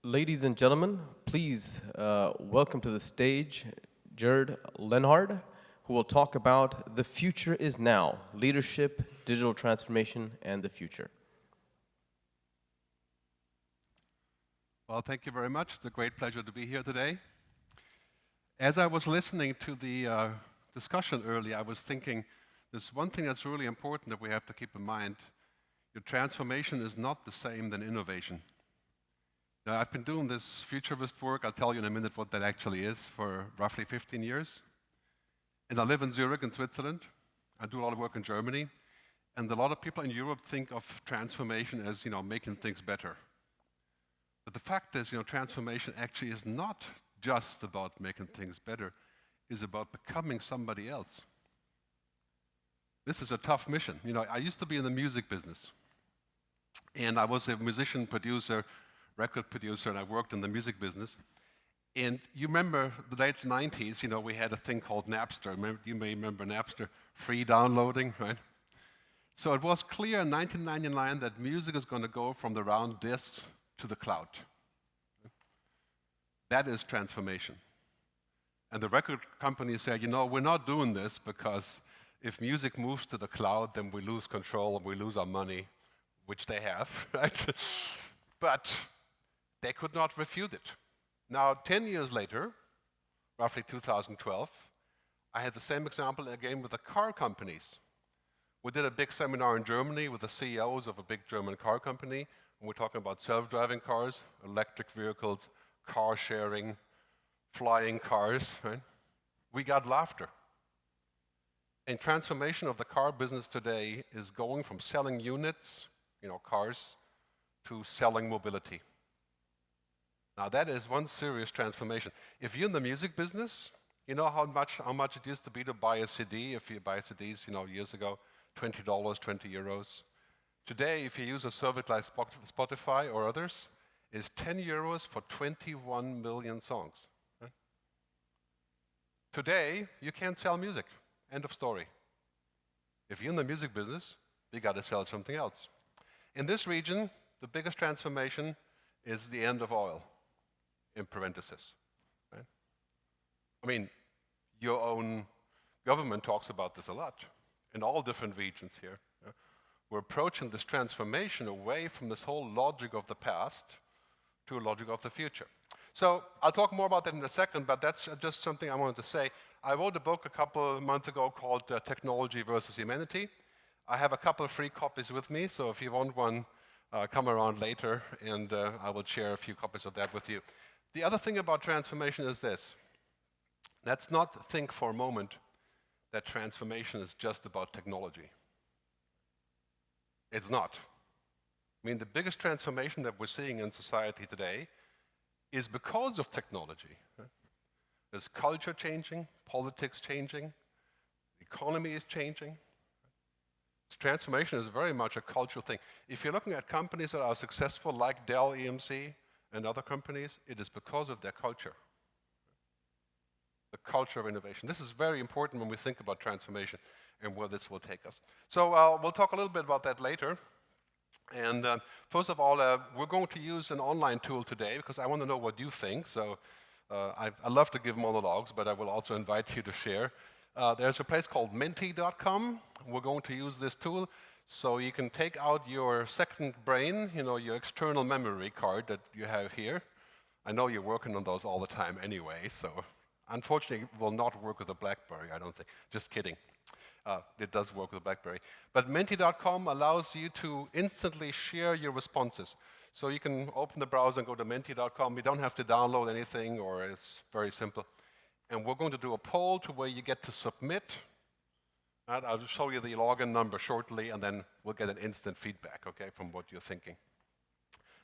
Ladies and gentlemen, please welcome to the stage Gerd Leonhard, who will talk about The Future is Now, Leadership, Digital Transformation, and the Future. Well, thank you very much. It's a great pleasure to be here today. As I was listening to the discussion earlier, I was thinking there's one thing that's really important that we have to keep in mind. Your transformation is not the same than innovation. Now, I've been doing this futurist work, I'll tell you in a minute what that actually is, for roughly 15 years. And I live in Zurich in Switzerland. I do a lot of work in Germany. And a lot of people in Europe think of transformation as, making things better. But the fact is, transformation actually is not just about making things better. It's about becoming somebody else. This is a tough mission. I used to be in the music business. And I was a musician, producer, record producer, and I worked in the music business. And you remember the late 90s, we had a thing called Napster. You may remember Napster, free downloading, right? So it was clear in 1999 that music is going to go from the round discs to the cloud. That is transformation. And the record companies said, we're not doing this because if music moves to the cloud, then we lose control and we lose our money, which they have, right? But they could not refute it. Now, 10 years later, roughly 2012, I had the same example again with the car companies. We did a big seminar in Germany with the CEOs of a big German car company, and we're talking about self-driving cars, electric vehicles, car sharing, flying cars, right? We got laughter. And transformation of the car business today is going from selling units, cars, to selling mobility. Now that is one serious transformation. If you're in the music business, you know how much it used to be to buy a CD. If you buy CDs, years ago, $20, 20 euros. Today, if you use a service like Spotify or others, it's 10 euros for 21 million songs. Right? Today, you can't sell music. End of story. If you're in the music business, you got to sell something else. In this region, the biggest transformation is the end of oil, in parentheses. Right? I mean, your own government talks about this a lot in all different regions here. Yeah? We're approaching this transformation away from this whole logic of the past to a logic of the future. So I'll talk more about that in a second, but that's just something I wanted to say. I wrote a book a couple of months ago called Technology versus Humanity. I have a couple of free copies with me, so if you want one, come around later, and I will share a few copies of that with you. The other thing about transformation is this. Let's not think for a moment that transformation is just about technology. It's not. I mean, the biggest transformation that we're seeing in society today is because of technology. There's culture changing, politics changing, the economy is changing. Transformation is very much a cultural thing. If you're looking at companies that are successful, like Dell-EMC and other companies, it is because of their culture. The culture of innovation. This is very important when we think about transformation and where this will take us. So we'll talk a little bit about that later. And first of all, we're going to use an online tool today because I want to know what you think. So I love to give monologues, but I will also invite you to share. There's a place called menti.com. We're going to use this tool so you can take out your second brain, your external memory card that you have here. I know you're working on those all the time anyway, so unfortunately it will not work with a BlackBerry, I don't think. Just kidding. It does work with a BlackBerry. But menti.com allows you to instantly share your responses. So you can open the browser and go to menti.com. You don't have to download anything, or it's very simple. And we're going to do a poll to where you get to submit. Right? I'll just show you the login number shortly, and then we'll get an instant feedback, okay, from what you're thinking.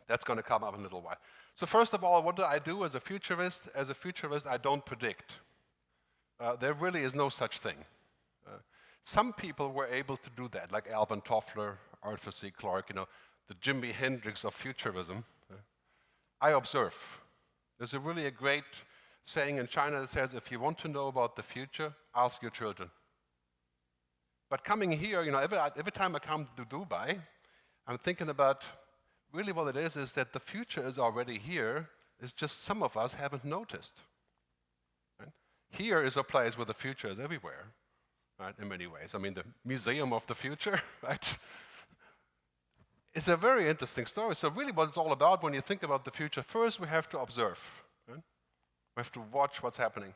That's going to come up in a little while. So first of all, what do I do as a futurist? As a futurist, I don't predict. There really is no such thing. Some people were able to do that, like Alvin Toffler, Arthur C. Clarke, the Jimi Hendrix of futurism. I observe. There's a great saying in China that says, if you want to know about the future, ask your children. But coming here, every time I come to Dubai, I'm thinking about really what it is that the future is already here, it's just some of us haven't noticed. Right? Here is a place where the future is everywhere, right, in many ways. I mean, the museum of the future, right? It's a very interesting story. So really what it's all about when you think about the future, first we have to observe. Right? We have to watch what's happening.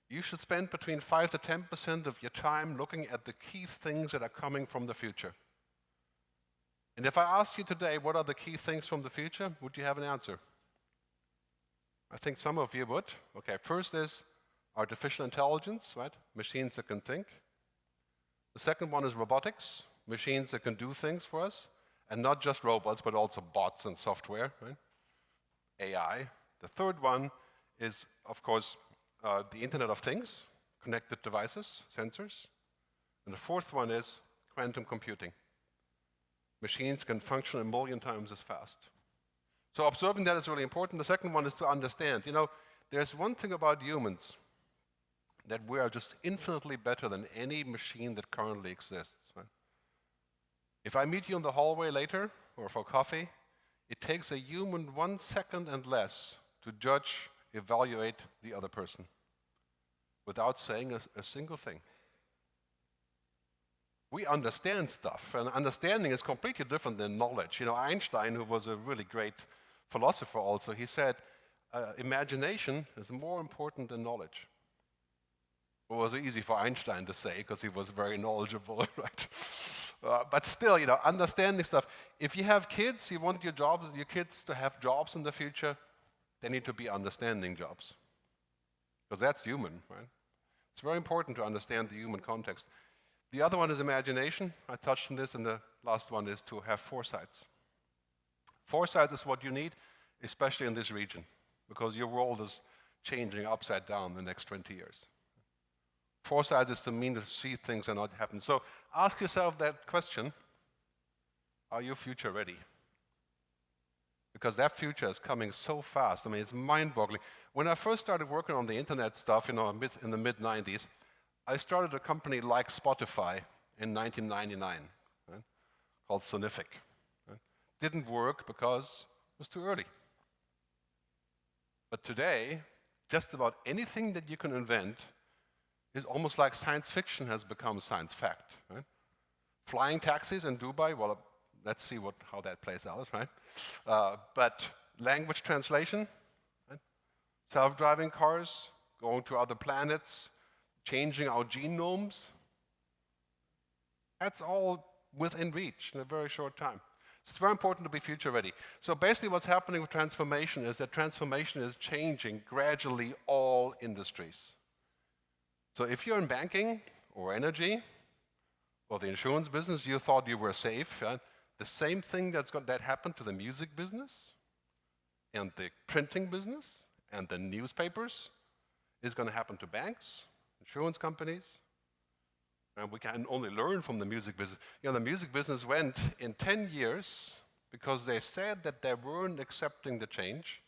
You should spend between 5 to 10% of your time looking at the key things that are coming from the future. And if I asked you today, what are the key things from the future, would you have an answer? I think some of you would. Okay, first is artificial intelligence, right? Machines that can think. The second one is robotics, machines that can do things for us, and not just robots, but also bots and software, right? AI. The third one is, of course, the Internet of Things, connected devices, sensors. And the fourth one is quantum computing. Machines can function 1 million times as fast. So observing that is really important. The second one is to understand. You know, there's one thing about humans, that we are just infinitely better than any machine that currently exists. Right? If I meet you in the hallway later, or for coffee, it takes a human 1 second and less to judge, evaluate the other person, without saying a single thing. We understand stuff, and understanding is completely different than knowledge. You know, Einstein, who was a really great philosopher also, he said, imagination is more important than knowledge. It was easy for Einstein to say, because he was very knowledgeable, right? But still, you know, understanding stuff. If you have kids, you want your kids to have jobs in the future, they need to be understanding jobs. Because that's human, right? It's very important to understand the human context. The other one is imagination. I touched on this, and the last one is to have foresights. Foresight is what you need, especially in this region, because your world is changing upside down the next 20 years. Foresight is to mean to see things and not happen. So ask yourself that question, are you future ready? Because that future is coming so fast. I mean, it's mind-boggling. When I first started working on the internet stuff, you know, in the mid-90s, I started a company like Spotify in 1999, right, called Sonific. Right? Didn't work because it was too early. But today, just about anything that you can invent is almost like science fiction has become science fact. Right? Flying taxis in Dubai, well, let's see how that plays out, right? But language translation, right? Self-driving cars, going to other planets, changing our genomes, that's all within reach in a very short time. It's very important to be future ready. So basically what's happening with transformation is that transformation is changing gradually all industries. So if you're in banking or energy or the insurance business, you thought you were safe. Right? The same thing that happened to the music business and the printing business and the newspapers is going to happen to banks, insurance companies, and we can only learn from the music business. You know, the music business went in 10 years because they said that they weren't accepting the change,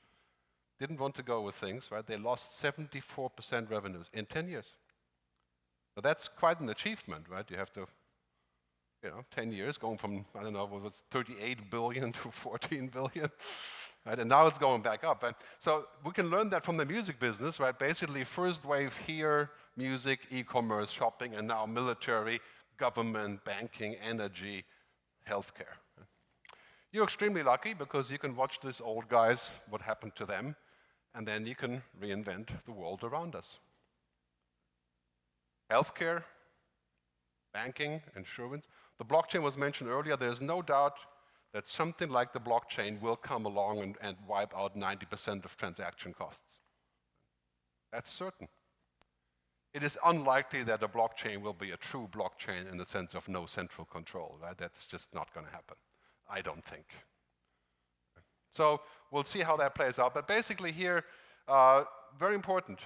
didn't want to go with things, right? They lost 74% revenues in 10 years. So that's quite an achievement, right? You have to, 10 years, going from, I don't know, what was 38 billion to 14 billion. Right, and now it's going back up. And so we can learn that from the music business, right? Basically, first wave here, music, e-commerce, shopping, and now military, government, banking, energy, healthcare. You're extremely lucky because you can watch these old guys, what happened to them, and then you can reinvent the world around us. Healthcare, banking, insurance. The blockchain was mentioned earlier. There's no doubt that something like the blockchain will come along and wipe out 90% of transaction costs. That's certain. It is unlikely that a blockchain will be a true blockchain in the sense of no central control. Right? That's just not going to happen, I don't think. So we'll see how that plays out. But basically here, very important,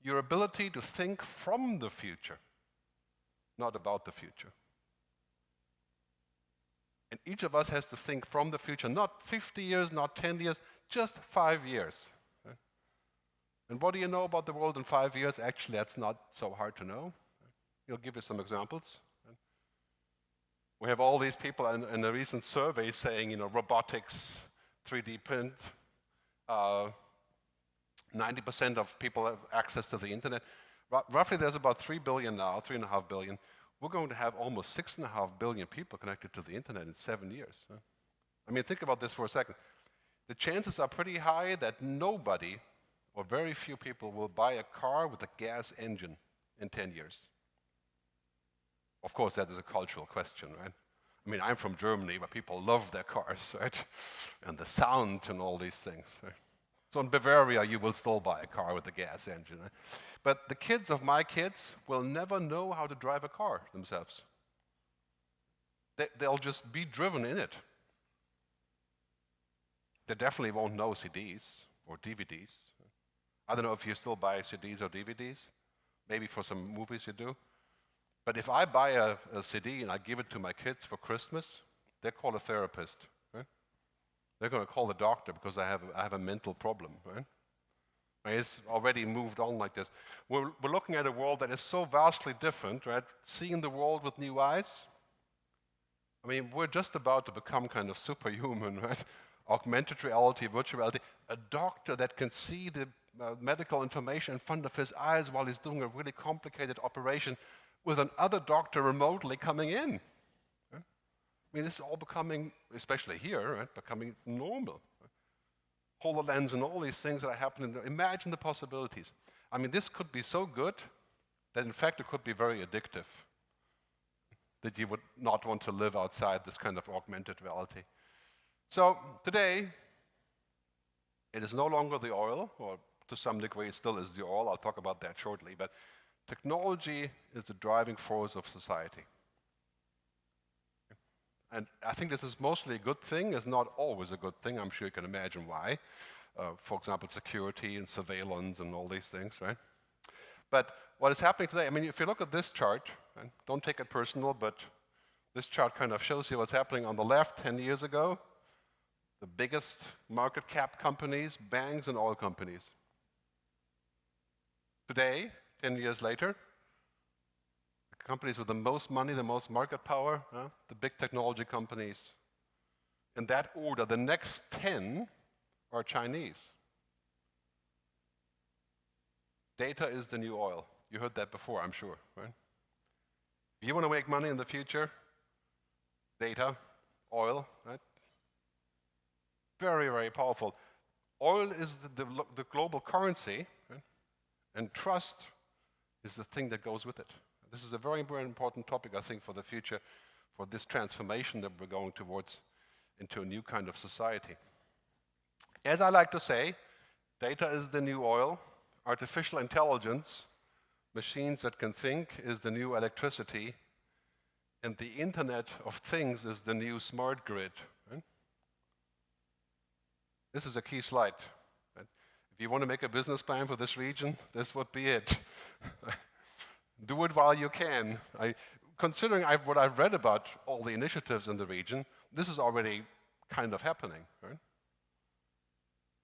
your ability to think from the future, not about the future. And each of us has to think from the future, not 50 years, not 10 years, just 5 years. Right? And what do you know about the world in 5 years? Actually, that's not so hard to know. I'll give you some examples. We have all these people in a recent survey saying, you know, robotics, 3D print, 90% of people have access to the internet. Roughly there's about 3 billion now, 3.5 billion. We're going to have almost 6.5 billion people connected to the internet in 7 years. I mean, think about this for a second. The chances are pretty high that nobody or very few people will buy a car with a gas engine in 10 years. Of course, that is a cultural question, right? I mean, I'm from Germany, where people love their cars, right? And the sound and all these things. Right? So in Bavaria, you will still buy a car with a gas engine. Right? But the kids of my kids will never know how to drive a car themselves. They'll just be driven in it. They definitely won't know CDs or DVDs. I don't know if you still buy CDs or DVDs. Maybe for some movies you do. But if I buy a CD and I give it to my kids for Christmas, they call a therapist. Right? They're going to call the doctor because I have a mental problem. Right? It's already moved on like this. We're looking at a world that is so vastly different, right? Seeing the world with new eyes. I mean, we're just about to become kind of superhuman, right? Augmented reality, virtual reality. A doctor that can see the medical information in front of his eyes while he's doing a really complicated operation with another doctor remotely coming in. Right? I mean, this is all becoming, especially here, right, becoming normal. Right? HoloLens and all these things that are happening. Imagine the possibilities. I mean, this could be so good that, in fact, it could be very addictive, that you would not want to live outside this kind of augmented reality. So today, it is no longer the oil, or to some degree it still is the oil. I'll talk about that shortly. But technology is the driving force of society. And I think this is mostly a good thing. It's not always a good thing. I'm sure you can imagine why. For example, security and surveillance and all these things, right? But what is happening today, I mean, if you look at this chart, and don't take it personal, but this chart kind of shows you what's happening on the left 10 years ago. The biggest market cap companies, banks and oil companies. Today, 10 years later, the companies with the most money, the most market power, the big technology companies. In that order, the next 10 are Chinese. Data is the new oil. You heard that before, I'm sure, right? If you want to make money in the future, data, oil, right? Very, very powerful. Oil is the global currency, right? And trust is the thing that goes with it. This is a very, very important topic, I think, for the future, for this transformation that we're going towards into a new kind of society. As I like to say, data is the new oil, artificial intelligence, machines that can think, is the new electricity, and the Internet of Things is the new smart grid. Right? This is a key slide. Right? If you want to make a business plan for this region, this would be it. Do it while you can. Considering what I've read about all the initiatives in the region, this is already kind of happening. Right?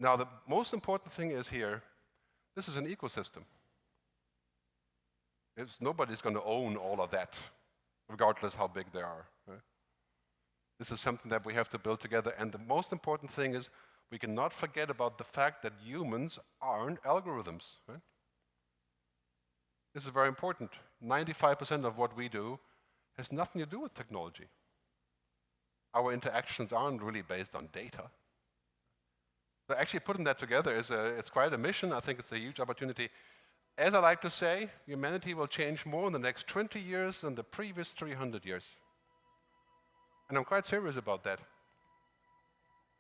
Now, the most important thing is here, this is an ecosystem. Nobody's going to own all of that, regardless how big they are. Right? This is something that we have to build together. And the most important thing is we cannot forget about the fact that humans aren't algorithms. Right? This is very important. 95% of what we do has nothing to do with technology. Our interactions aren't really based on data. So actually putting that together it's quite a mission. I think it's a huge opportunity. As I like to say, humanity will change more in the next 20 years than the previous 300 years. And I'm quite serious about that.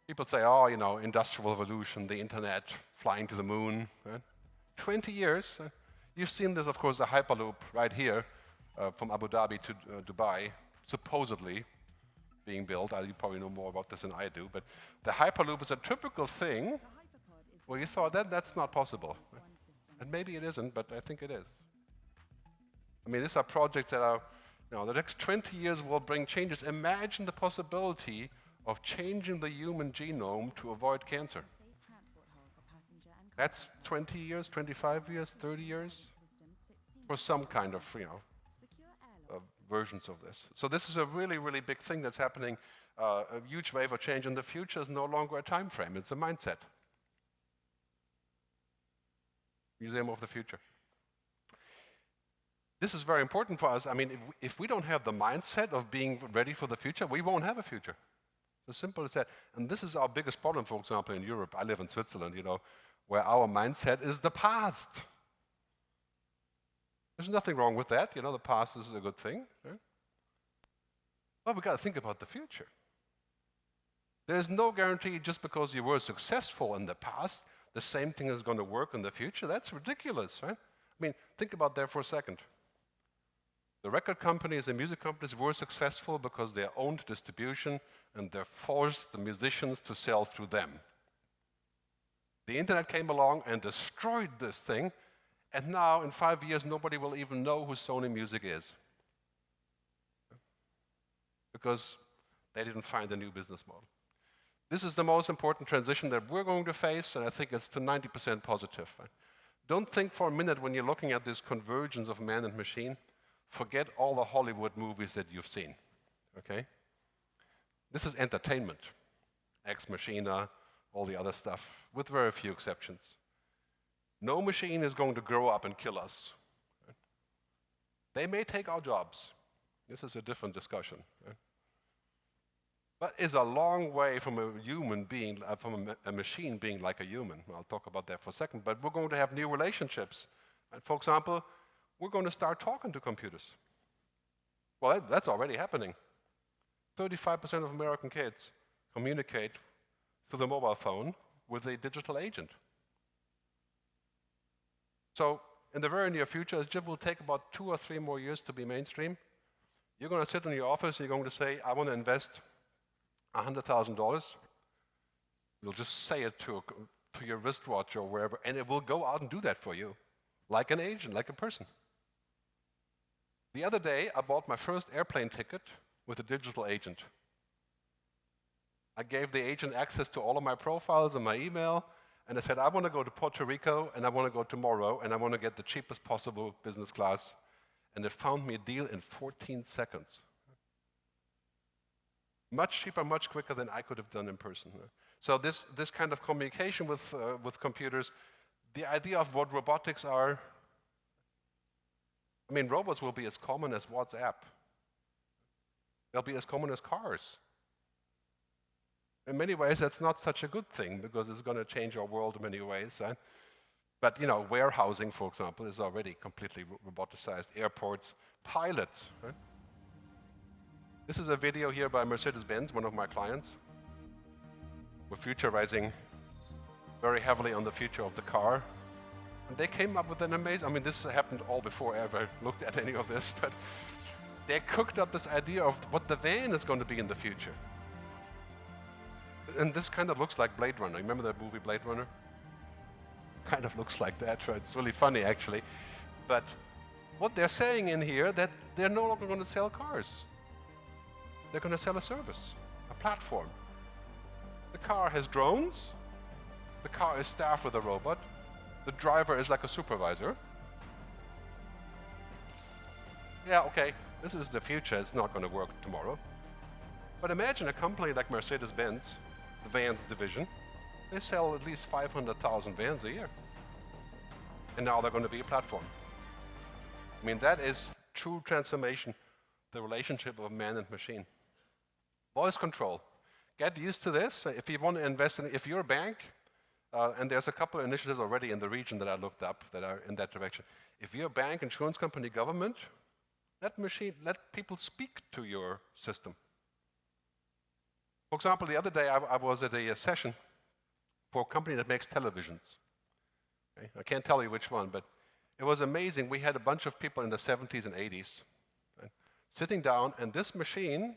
People say, oh, you know, industrial revolution, the internet, flying to the moon. Right? 20 years. You've seen this, of course, the Hyperloop right here from Abu Dhabi to Dubai, supposedly being built. You probably know more about this than I do. But the Hyperloop is a typical thing where you thought that's not possible. Right? And maybe it isn't, but I think it is. I mean, these are projects that are, you know, the next 20 years will bring changes. Imagine the possibility of changing the human genome to avoid cancer. That's 20 years, 25 years, 30 years for some kind of, you know, versions of this. So this is a really, really big thing that's happening, a huge wave of change, and the future is no longer a time frame, it's a mindset. Museum of the Future. This is very important for us. I mean, if we don't have the mindset of being ready for the future, we won't have a future. As simple as that. And this is our biggest problem, for example, in Europe. I live in Switzerland, you know, where our mindset is the past. There's nothing wrong with that. You know, the past is a good thing. Right? But we've got to think about the future. There's no guarantee just because you were successful in the past, the same thing is going to work in the future. That's ridiculous, right? I mean, think about that for a second. The record companies and music companies were successful because they owned distribution and they forced the musicians to sell through them. The internet came along and destroyed this thing, and now in 5 years nobody will even know who Sony Music is. Because they didn't find a new business model. This is the most important transition that we're going to face, and I think it's to 90% positive. Right? Don't think for a minute when you're looking at this convergence of man and machine, forget all the Hollywood movies that you've seen, okay? This is entertainment. Ex Machina, all the other stuff, with very few exceptions. No machine is going to grow up and kill us. Right? They may take our jobs. This is a different discussion. Right? But it's a long way from a human being, from a machine being like a human. I'll talk about that for a second. But we're going to have new relationships. And for example, we're going to start talking to computers. Well, that's already happening. 35% of American kids communicate through the mobile phone with a digital agent. So in the very near future, it will take about 2 or 3 more years to be mainstream. You're going to sit in your office, you're going to say, I want to invest $100,000. You'll just say it to your wristwatch or wherever, and it will go out and do that for you, like an agent, like a person. The other day, I bought my first airplane ticket with a digital agent. I gave the agent access to all of my profiles and my email, and I said, I want to go to Puerto Rico, and I want to go tomorrow, and I want to get the cheapest possible business class. And it found me a deal in 14 seconds. Much cheaper, much quicker than I could have done in person. So this kind of communication with computers, the idea of what robotics are, I mean, robots will be as common as WhatsApp. They'll be as common as cars. In many ways, that's not such a good thing because it's going to change our world in many ways. Right? But you know, warehousing, for example, is already completely roboticized. Airports, pilots. Right? This is a video here by Mercedes-Benz, one of my clients. We're futurizing very heavily on the future of the car. And they came up with an amazing, I mean, this happened all before I ever looked at any of this, but they cooked up this idea of what the van is going to be in the future. And this kind of looks like Blade Runner. Remember that movie Blade Runner? Kind of looks like that, right? It's really funny, actually. But what they're saying in here, that they're no longer going to sell cars. They're going to sell a service, a platform. The car has drones. The car is staffed with a robot. The driver is like a supervisor. Yeah, okay, this is the future. It's not going to work tomorrow. But imagine a company like Mercedes-Benz, the vans division. They sell at least 500,000 vans a year. And now they're going to be a platform. I mean, that is true transformation, the relationship of man and machine. Voice control. Get used to this. If you want to invest in, if you're a bank, and there's a couple of initiatives already in the region that I looked up that are in that direction. If you're a bank, insurance company, government, let people speak to your system. For example, the other day I was at a session for a company that makes televisions. Okay? I can't tell you which one, but it was amazing. We had a bunch of people in the 70s and 80s right, sitting down, and this machine,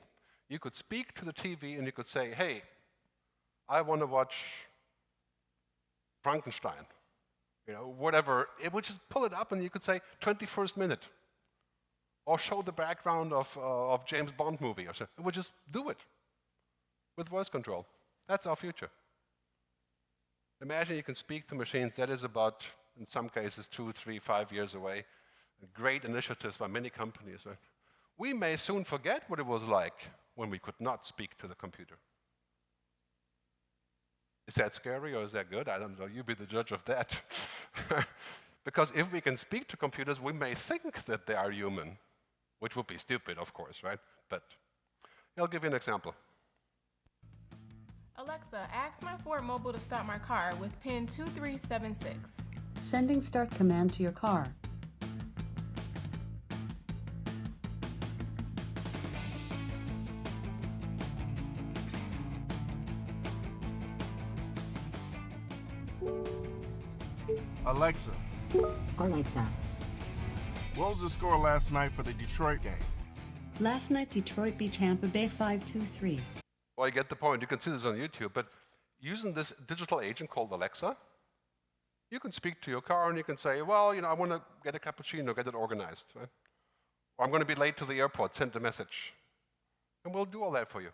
you could speak to the TV and you could say, hey, I want to watch Frankenstein, you know, whatever. It would just pull it up and you could say 21st minute or show the background of James Bond movie or something. It would just do it with voice control. That's our future. Imagine you can speak to machines. That is about, in some cases, 2, 3, 5 years away. Great initiatives by many companies. Right? we may soon forget what it was like when we could not speak to the computer. Is that scary or is that good? I don't know. You be the judge of that. Because if we can speak to computers, we may think that they are human, which would be stupid, of course, right? But I'll give you an example. Alexa, ask my Ford Mobile to start my car with pin 2376. Sending start command to your car. Alexa, Alexa. what was the score last night for the Detroit game? Last night, Detroit beat Tampa Bay 5-2-3. Well, you get the point. You can see this on YouTube. But using this digital agent called Alexa, you can speak to your car and you can say, well, I want to get a cappuccino, get it organized. Right? Or I'm going to be late to the airport, send a message. And we'll do all that for you.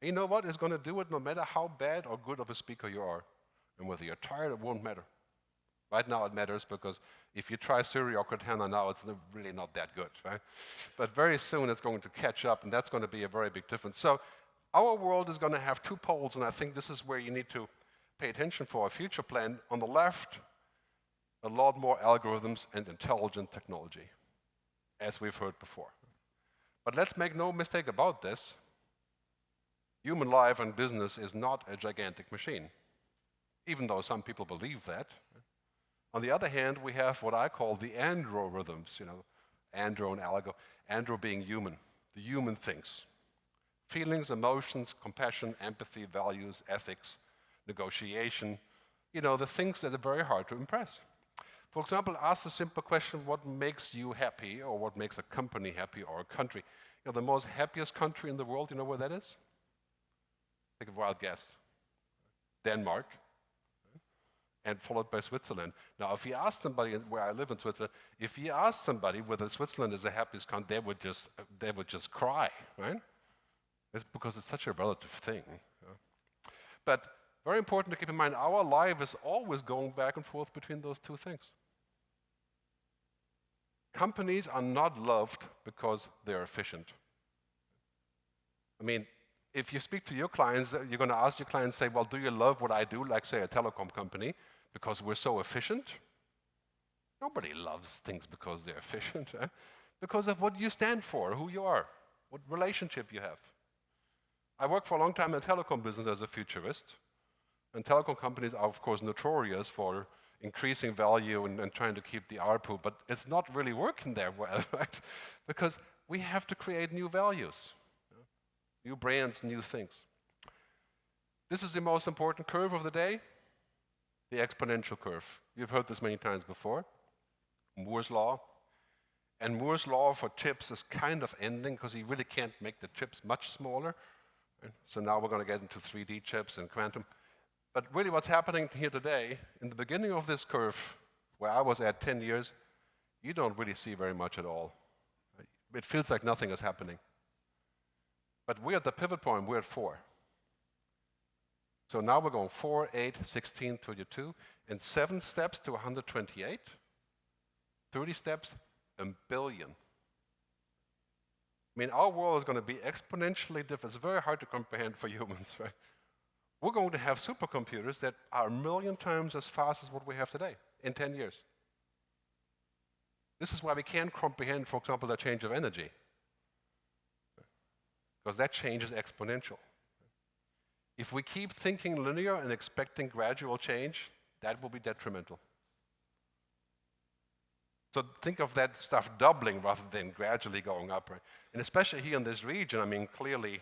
And you know what? It's going to do it no matter how bad or good of a speaker you are. And whether you're tired, it won't matter. Right now it matters because if you try Siri or Cortana now, it's really not that good, right? But very soon it's going to catch up, and that's going to be a very big difference. So our world is going to have two poles, and I think this is where you need to pay attention for a future plan. On the left, a lot more algorithms and intelligent technology, as we've heard before. But let's make no mistake about this. Human life and business is not a gigantic machine, even though some people believe that. On the other hand, we have what I call the andro rhythms, andro and algo. Andro being human, the human things. Feelings, emotions, compassion, empathy, values, ethics, negotiation, the things that are very hard to impress. For example, ask the simple question, what makes you happy, or what makes a company happy, or a country? The most happiest country in the world, you know where that is? Take a wild guess. Denmark. And followed by Switzerland. Now, if you ask somebody where I live in Switzerland, if you ask somebody whether Switzerland is the happiest country, they would just cry, right? It's because it's such a relative thing. But very important to keep in mind, our life is always going back and forth between those two things. Companies are not loved because they're efficient. I mean, if you speak to your clients, you're going to ask your clients, say, well, do you love what I do, like, say, a telecom company, because we're so efficient? Nobody loves things because they're efficient, right? Because of what you stand for, who you are, what relationship you have. I worked for a long time in the telecom business as a futurist, and telecom companies are, of course, notorious for increasing value and trying to keep the ARPU, but it's not really working there well, right? Because we have to create new values. New brands, new things. This is the most important curve of the day, the exponential curve. You've heard this many times before, Moore's law. And Moore's law for chips is kind of ending because you really can't make the chips much smaller. So now we're going to get into 3D chips and quantum. But really what's happening here today, in the beginning of this curve, where I was at 10 years, you don't really see very much at all. It feels like nothing is happening. But we're at the pivot point, we're at 4. So now we're going 4, 8, 16, 32, and 7 steps to 128, 30 steps, a billion. I mean, our world is going to be exponentially different. It's very hard to comprehend for humans, right? We're going to have supercomputers that are 1 million times as fast as what we have today in 10 years. This is why we can't comprehend, for example, the change of energy. Because that change is exponential. If we keep thinking linear and expecting gradual change, that will be detrimental. So think of that stuff doubling rather than gradually going up. Right? And especially here in this region, I mean, clearly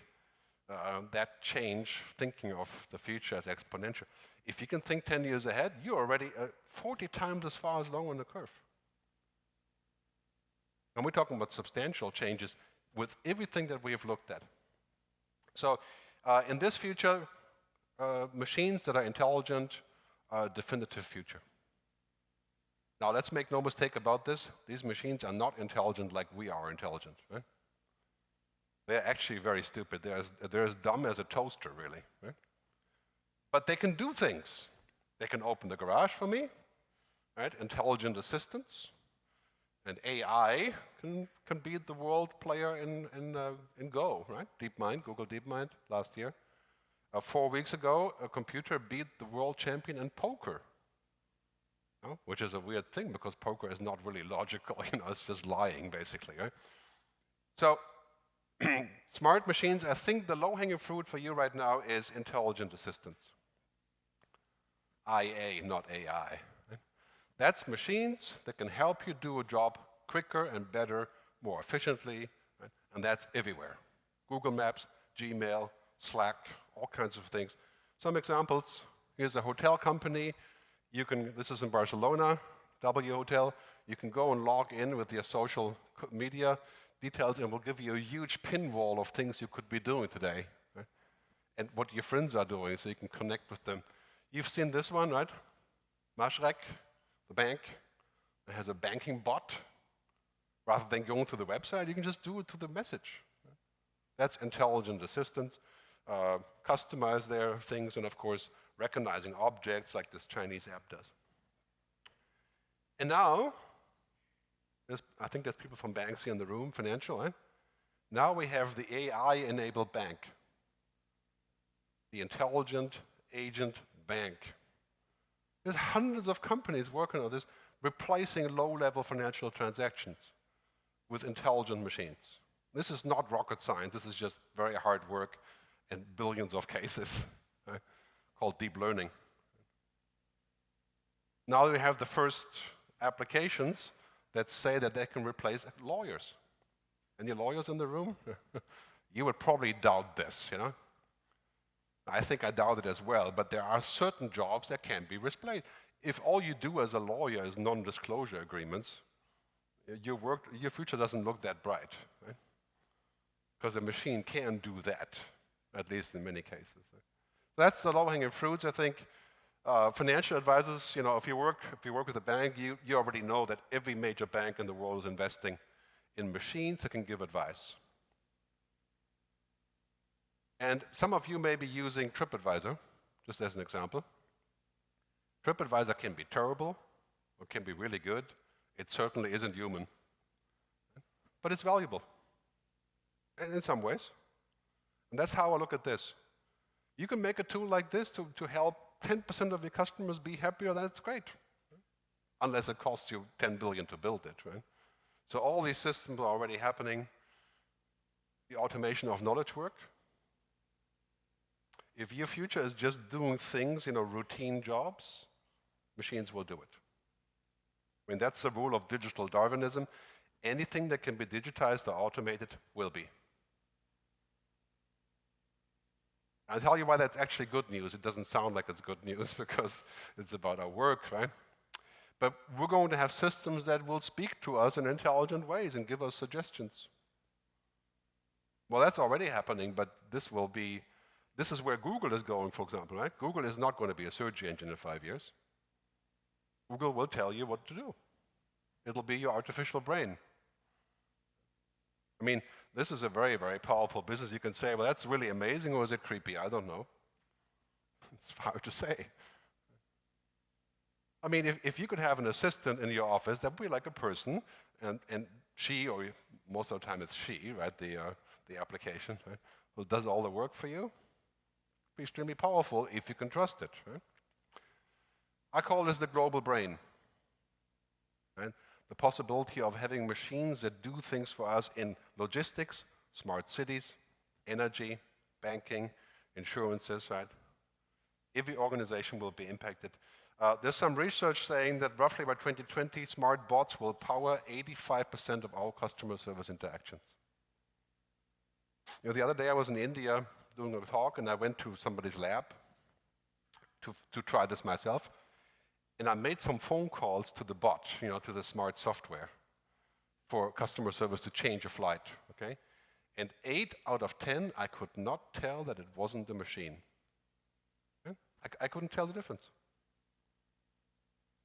that change, thinking of the future as exponential. If you can think 10 years ahead, you're already 40 times as far along on the curve. And we're talking about substantial changes with everything that we have looked at. So in this future, machines that are intelligent are a definitive future. Now let's make no mistake about this. These machines are not intelligent like we are intelligent. Right? They're actually very stupid. They're as dumb as a toaster, really. Right? But they can do things. They can open the garage for me, right? Intelligent assistants. And AI can beat the world player in Go, right? DeepMind, Google DeepMind last year. 4 weeks ago, a computer beat the world champion in poker. Which is a weird thing because poker is not really logical, it's just lying basically, right? So, smart machines, I think the low-hanging fruit for you right now is intelligent assistants. IA, not AI. Right? That's machines that can help you do a job quicker and better, more efficiently, right? And that's everywhere. Google Maps, Gmail, Slack, all kinds of things. Some examples, here's a hotel company. This is in Barcelona, W Hotel. You can go and log in with your social media details and it will give you a huge pinwall of things you could be doing today. Right? And what your friends are doing so you can connect with them. You've seen this one, right? Mashrek, the bank, it has a banking bot. Rather than going to the website, you can just do it to the message. Right? That's intelligent assistance. Customize their things and, of course, recognizing objects like this Chinese app does. And now, I think there's people from banks here in the room, financial, right? Now we have the AI-enabled bank, the intelligent agent bank. There's hundreds of companies working on this, replacing low-level financial transactions with intelligent machines. This is not rocket science, this is just very hard work and billions of cases, right? Called deep learning. Now we have the first applications that say that they can replace lawyers. Any lawyers in the room? You would probably doubt this, I think I doubt it as well, but there are certain jobs that can be replaced. If all you do as a lawyer is non-disclosure agreements, your future doesn't look that bright, right? Because a machine can do that, at least in many cases. That's the low-hanging fruits, I think. Financial advisors, if you work with a bank, you already know that every major bank in the world is investing in machines that can give advice. And some of you may be using TripAdvisor, just as an example. TripAdvisor can be terrible, or can be really good. It certainly isn't human. But it's valuable, in some ways. And that's how I look at this. You can make a tool like this to help 10% of your customers be happier, that's great. Unless it costs you 10 billion to build it, right? So all these systems are already happening. The automation of knowledge work. If your future is just doing things, routine jobs, machines will do it. I mean, that's the rule of digital Darwinism. Anything that can be digitized or automated will be. I'll tell you why that's actually good news. It doesn't sound like it's good news because it's about our work, right? But we're going to have systems that will speak to us in intelligent ways and give us suggestions. Well, that's already happening, but this is where Google is going, for example, right? Google is not going to be a search engine in 5 years. Google will tell you what to do. It'll be your artificial brain. I mean, this is a very, very powerful business. You can say, well, that's really amazing, or is it creepy? I don't know. It's hard to say. I mean, if you could have an assistant in your office, that would be like a person, and she, or most of the time it's she, right, the application, right, who does all the work for you. Be extremely powerful if you can trust it. Right? I call this the global brain. Right? The possibility of having machines that do things for us in logistics, smart cities, energy, banking, insurances, right? Every organization will be impacted. There's some research saying that roughly by 2020, smart bots will power 85% of all customer service interactions. The other day I was in India doing a talk, and I went to somebody's lab to try this myself. And I made some phone calls to the bot, to the smart software for customer service to change a flight, okay? And 8 out of 10, I could not tell that it wasn't the machine. Okay? I couldn't tell the difference.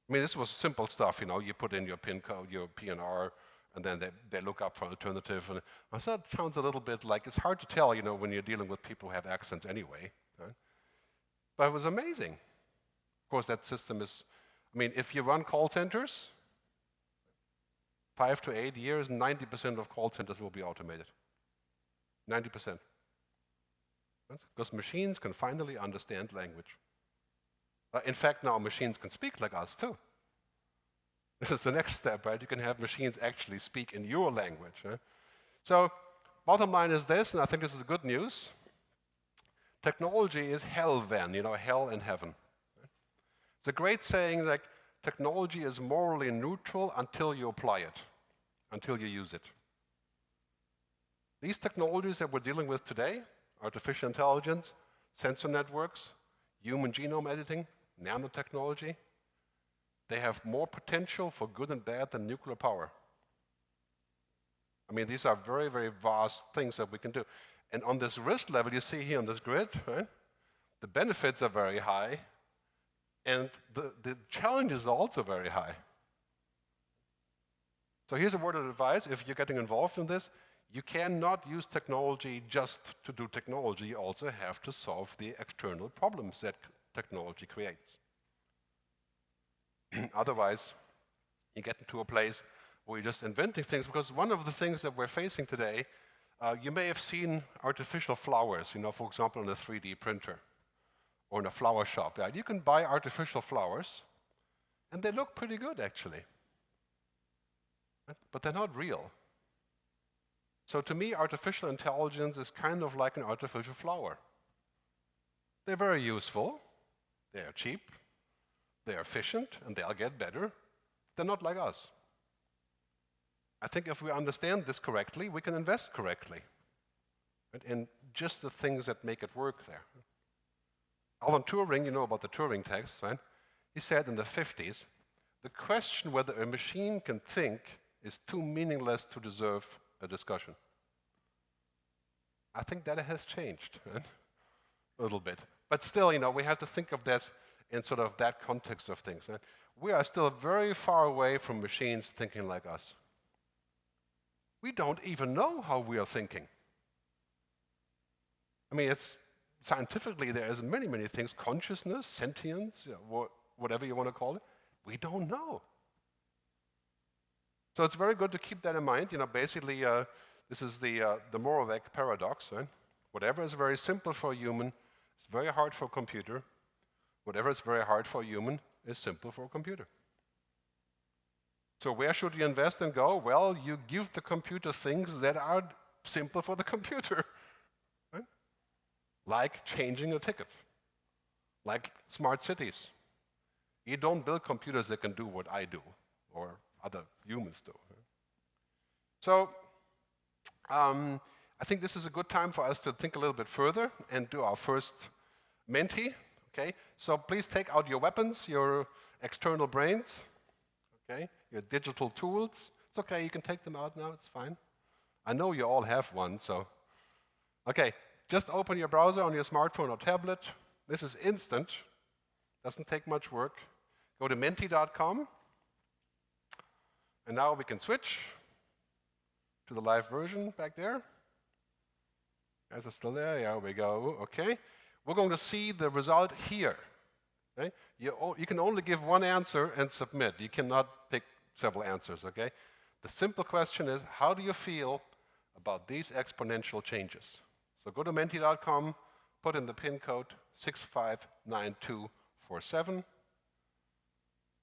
I mean, this was simple stuff, you put in your PIN code, your PNR, and then they look up for an alternative. And I thought it sounds a little bit like, it's hard to tell, when you're dealing with people who have accents anyway. Right? But it was amazing. Of course, that system is, I mean, if you run call centers, 5 to 8 years, 90% of call centers will be automated. 90%. Because machines can finally understand language. In fact, now machines can speak like us too. This is the next step, right? You can have machines actually speak in your language. Right? So, bottom line is this, and I think this is good news. Technology is hell then, hell and heaven. It's a great saying that technology is morally neutral until you apply it, until you use it. These technologies that we're dealing with today, artificial intelligence, sensor networks, human genome editing, nanotechnology, they have more potential for good and bad than nuclear power. I mean, these are very, very vast things that we can do. And on this risk level, you see here on this grid, right, the benefits are very high, and the challenges are also very high. So here's a word of advice. If you're getting involved in this, you cannot use technology just to do technology. You also have to solve the external problems that technology creates. Otherwise, you get into a place where you're just inventing things, because one of the things that we're facing today, you may have seen artificial flowers, for example, in a 3D printer or in a flower shop. Yeah, you can buy artificial flowers, and they look pretty good, actually. But they're not real. So to me, artificial intelligence is kind of like an artificial flower. They're very useful, they are cheap, they are efficient, and they'll get better. They're not like us. I think if we understand this correctly, we can invest correctly, right, in just the things that make it work there. Alan Turing, you know about the Turing test, right? He said in the 50s, the question whether a machine can think is too meaningless to deserve a discussion. I think that has changed, right? A little bit. But still, we have to think of this in sort of that context of things. Right? We are still very far away from machines thinking like us. We don't even know how we are thinking. I mean, scientifically, there is many, many things, consciousness, sentience, whatever you want to call it. We don't know. So it's very good to keep that in mind. Basically, this is the Moravec paradox. Right? Whatever is very simple for a human is very hard for a computer. Whatever is very hard for a human is simple for a computer. So where should you invest and go? Well, you give the computer things that are simple for the computer. Right? Like changing a ticket. Like smart cities. You don't build computers that can do what I do, or other humans do. So I think this is a good time for us to think a little bit further and do our first Menti. Okay? So please take out your weapons, your external brains, okay? Your digital tools. It's okay, you can take them out now, it's fine. I know you all have one, so. Okay, just open your browser on your smartphone or tablet. This is instant, doesn't take much work. Go to menti.com. And now we can switch to the live version back there. Guys are still there? Yeah, we go. Okay. We're going to see the result here. Okay? You can only give one answer and submit. You cannot pick several answers. Okay? The simple question is, how do you feel about these exponential changes? So go to menti.com, put in the PIN code 659247.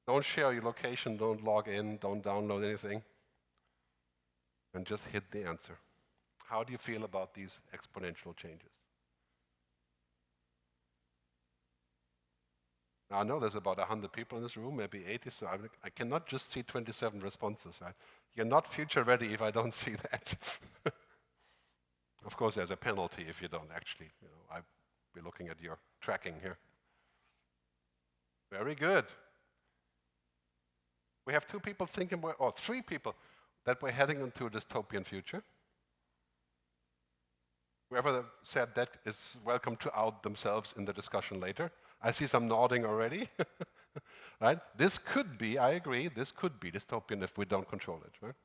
Don't share your location, don't log in, don't download anything, and just hit the answer. How do you feel about these exponential changes? Now, I know there's about 100 people in this room, maybe 80, so I cannot just see 27 responses. Right? You're not future ready if I don't see that. Of course, there's a penalty if you don't actually. I'll be looking at your tracking here. Very good. We have 2 people thinking, or 3 people, that we're heading into a dystopian future. Whoever said that is welcome to out themselves in the discussion later. I see some nodding already. Right? This could be, I agree, this could be dystopian if we don't control it. Right?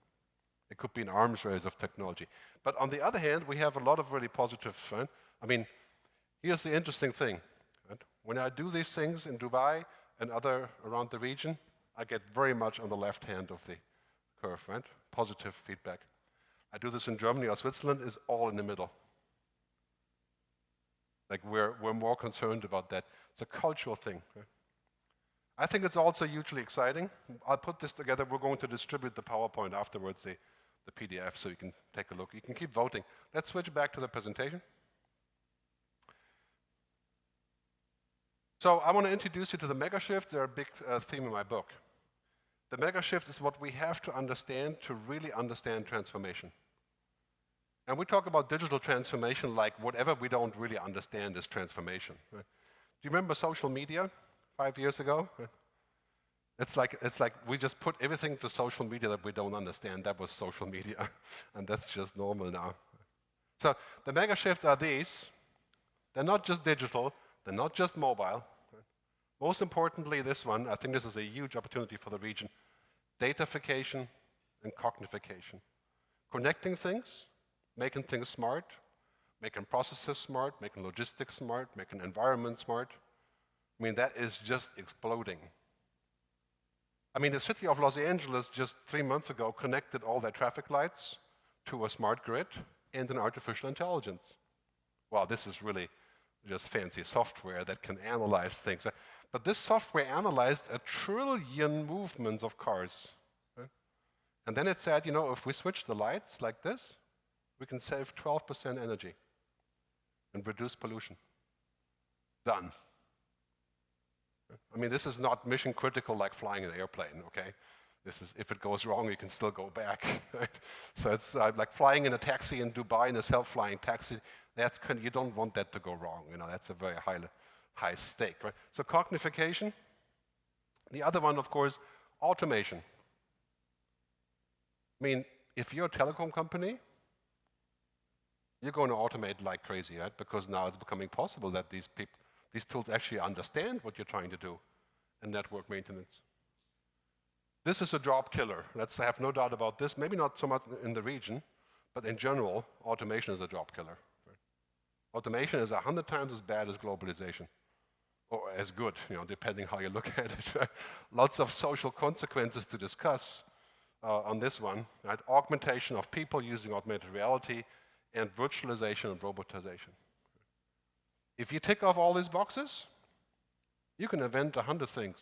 It could be an arms race of technology. But on the other hand, we have a lot of really positive. Right? I mean, here's the interesting thing. Right? When I do these things in Dubai and other around the region, I get very much on the left hand of the curve, right? Positive feedback. I do this in Germany or Switzerland, is all in the middle. Like we're more concerned about that. It's a cultural thing. Right? I think it's also hugely exciting. I'll put this together. We're going to distribute the PowerPoint afterwards, the PDF, so you can take a look. You can keep voting. Let's switch back to the presentation. So I want to introduce you to the mega shifts. They're a big theme in my book. The mega shift is what we have to understand to really understand transformation. And we talk about digital transformation like whatever we don't really understand is transformation. Right? Do you remember social media 5 years ago? It's like we just put everything to social media that we don't understand. That was social media, and that's just normal now. So the mega shifts are these. They're not just digital. They're not just mobile. Most importantly, this one, I think this is a huge opportunity for the region. Datafication and cognification. Connecting things, making things smart, making processes smart, making logistics smart, making environment smart. I mean, that is just exploding. I mean, the city of Los Angeles just 3 months ago connected all their traffic lights to a smart grid and an artificial intelligence. Wow, this is really just fancy software that can analyze things. But this software analyzed 1 trillion movements of cars. Right? And then it said, you know, if we switch the lights like this, we can save 12% energy and reduce pollution. Done. I mean, this is not mission critical like flying an airplane, okay? This is, if it goes wrong, you can still go back. Right? So it's like flying in a taxi in Dubai, in a self-flying taxi. That's you don't want that to go wrong. You know, that's a very high stake, right? So cognification. The other one, of course, automation. I mean, if you're a telecom company, you're going to automate like crazy, right? Because now it's becoming possible that these tools actually understand what you're trying to do in network maintenance. This is a job killer. Let's have no doubt about this. Maybe not so much in the region, but in general, automation is a job killer. Automation is 100 times as bad as globalization, or as good, you know, depending how you look at it. Lots of social consequences to discuss on this one. Right? Augmentation of people using augmented reality and virtualization and robotization. If you tick off all these boxes, you can invent 100 things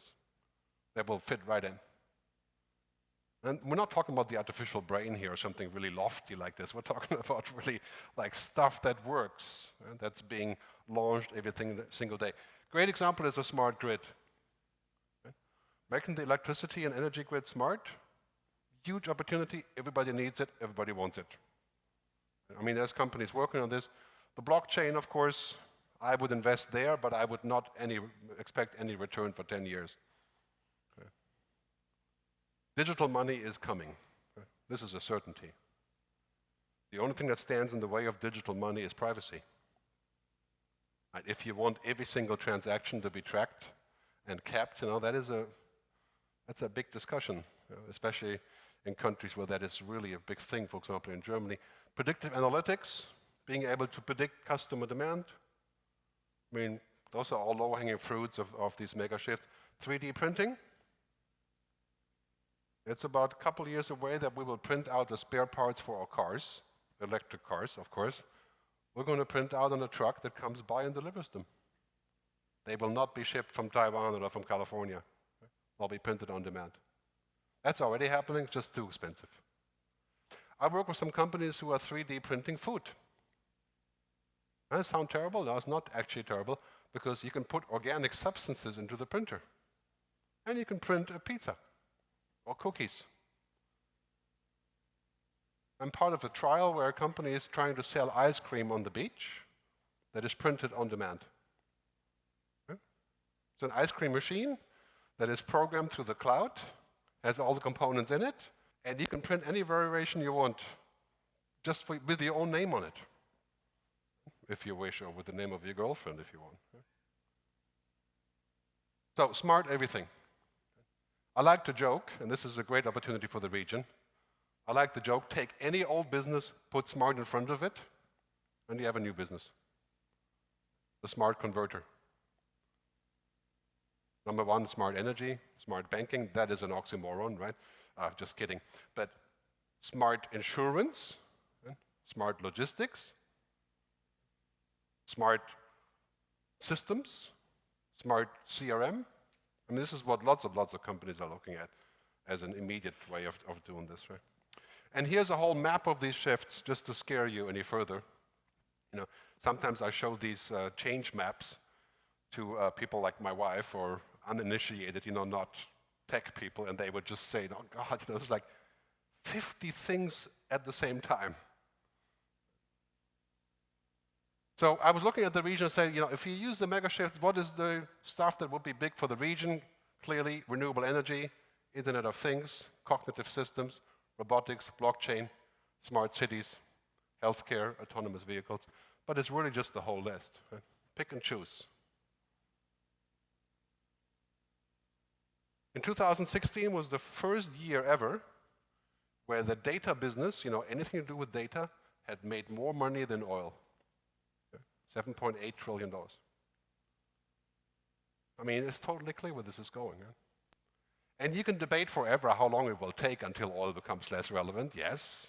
that will fit right in. And we're not talking about the artificial brain here or something really lofty like this. We're talking about really like stuff that works, and that's being launched every single day. Great example is a smart grid. Right? Making the electricity and energy grid smart, huge opportunity. Everybody needs it. Everybody wants it. I mean, there's companies working on this. The blockchain, of course, I would invest there, but I would not expect any return for 10 years. Okay. Digital money is coming. Okay. This is a certainty. The only thing that stands in the way of digital money is privacy. And if you want every single transaction to be tracked and kept, you know, that's a big discussion, you know, especially in countries where that is really a big thing, for example, in Germany. Predictive analytics, being able to predict customer demand. I mean, those are all low-hanging fruits of these mega shifts. 3D printing. It's about a couple of years away that we will print out the spare parts for our cars, electric cars, of course. We're going to print out on a truck that comes by and delivers them. They will not be shipped from Taiwan or from California. They'll be printed on demand. That's already happening, just too expensive. I work with some companies who are 3D printing food. Does that sound terrible? No, it's not actually terrible, because you can put organic substances into the printer. And you can print a pizza or cookies. I'm part of a trial where a company is trying to sell ice cream on the beach that is printed on demand. Okay? It's an ice cream machine that is programmed through the cloud, has all the components in it, and you can print any variation you want, just with your own name on it, if you wish, or with the name of your girlfriend if you want. So, smart everything. I like to joke, and this is a great opportunity for the region. I like the joke, take any old business, put smart in front of it, and you have a new business. The smart converter. Number one, smart energy, smart banking. That is an oxymoron, right? Just kidding. But smart insurance, smart logistics, smart systems, smart CRM. I mean, this is what lots of companies are looking at as an immediate way of doing this, right? And here's a whole map of these shifts, just to scare you any further. You know, sometimes I show these change maps to people like my wife or uninitiated, you know, not tech people, and they would just say, "Oh God, you know, there's like 50 things at the same time." So I was looking at the region and saying, you know, if you use the mega shifts, what is the stuff that would be big for the region? Clearly, renewable energy, Internet of Things, cognitive systems, robotics, blockchain, smart cities, healthcare, autonomous vehicles. But it's really just the whole list. Right? Pick and choose. In 2016 was the first year ever where the data business, you know, anything to do with data, had made more money than oil. $7.8 trillion. I mean, it's totally clear where this is going. Huh? And you can debate forever how long it will take until oil becomes less relevant. Yes,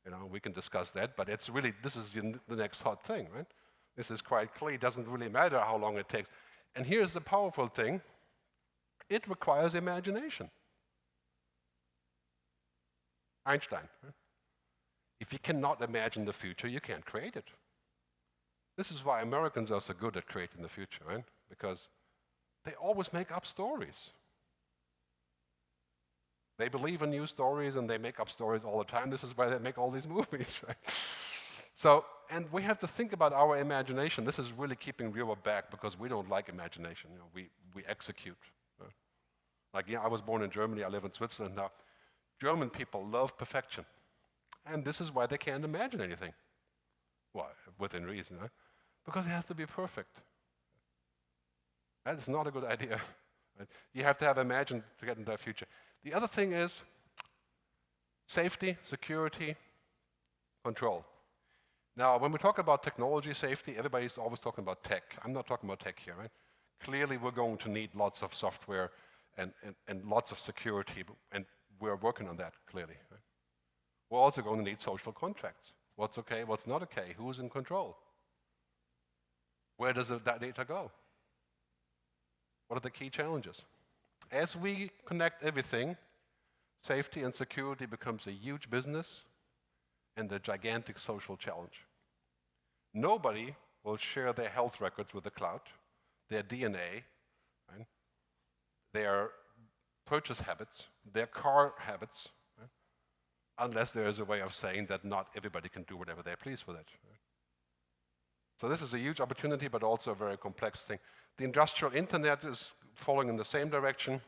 you know, we can discuss that, but it's really, this is the next hot thing, right? This is quite clear. It doesn't really matter how long it takes. And here's the powerful thing. It requires imagination. Einstein. Right? If you cannot imagine the future, you can't create it. This is why Americans are so good at creating the future, right? Because they always make up stories. They believe in new stories and they make up stories all the time. This is why they make all these movies, right? So, and we have to think about our imagination. This is really keeping Europe back because we don't like imagination. You know, we execute. Like, yeah, I was born in Germany, I live in Switzerland now. German people love perfection. And this is why they can't imagine anything. Well, within reason, huh? Because it has to be perfect. That is not a good idea. Right? You have to have imagined to get into the future. The other thing is safety, security, control. Now, when we talk about technology safety, everybody's always talking about tech. I'm not talking about tech here, right? Clearly, we're going to need lots of software and lots of security, and we're working on that, clearly. Right? We're also going to need social contracts. What's okay, what's not okay, who's in control? Where does that data go? What are the key challenges? As we connect everything, safety and security becomes a huge business and a gigantic social challenge. Nobody will share their health records with the cloud, their DNA, right? Their purchase habits, their car habits, right? Unless there is a way of saying that not everybody can do whatever they please with it. Right? So this is a huge opportunity, but also a very complex thing. The industrial internet is following in the same direction.